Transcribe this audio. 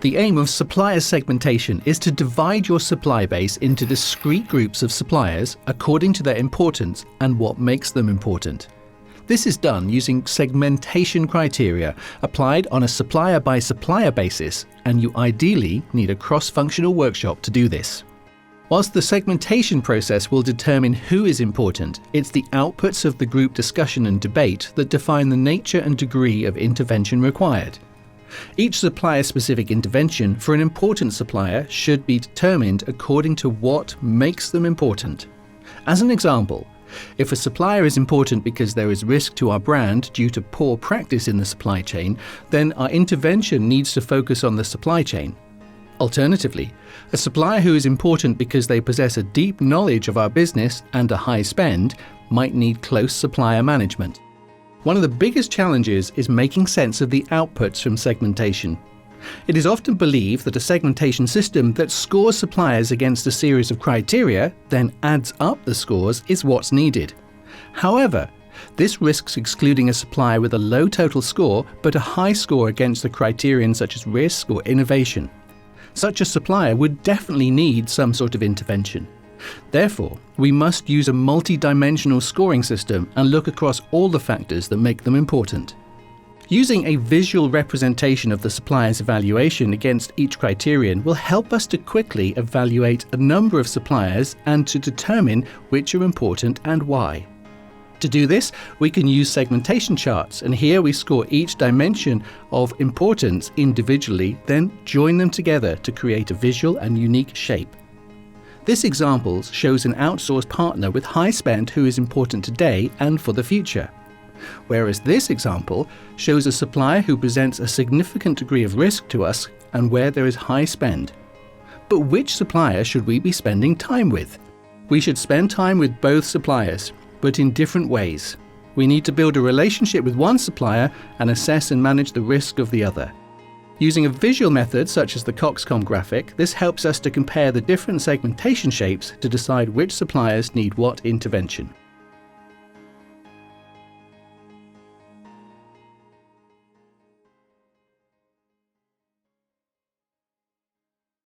The aim of supplier segmentation is to divide your supply base into discrete groups of suppliers according to their importance and what makes them important. This is done using segmentation criteria applied on a supplier-by-supplier basis, and you ideally need a cross-functional workshop to do this. Whilst the segmentation process will determine who is important, it's the outputs of the group discussion and debate that define the nature and degree of intervention required. Each supplier-specific intervention for an important supplier should be determined according to what makes them important. As an example, if a supplier is important because there is risk to our brand due to poor practice in the supply chain, then our intervention needs to focus on the supply chain. Alternatively, a supplier who is important because they possess a deep knowledge of our business and a high spend might need close supplier management. One of the biggest challenges is making sense of the outputs from segmentation. It is often believed that a segmentation system that scores suppliers against a series of criteria, then adds up the scores, is what's needed. However, this risks excluding a supplier with a low total score but a high score against the criterion such as risk or innovation. Such a supplier would definitely need some sort of intervention. Therefore, we must use a multi-dimensional scoring system and look across all the factors that make them important. Using a visual representation of the supplier's evaluation against each criterion will help us to quickly evaluate a number of suppliers and to determine which are important and why. To do this, we can use segmentation charts, and here we score each dimension of importance individually, then join them together to create a visual and unique shape. This example shows an outsourced partner with high spend who is important today and for the future. Whereas this example shows a supplier who presents a significant degree of risk to us and where there is high spend. But which supplier should we be spending time with? We should spend time with both suppliers, but in different ways. We need to build a relationship with one supplier and assess and manage the risk of the other. Using a visual method such as the Coxcomb graphic, this helps us to compare the different segmentation shapes to decide which suppliers need what intervention.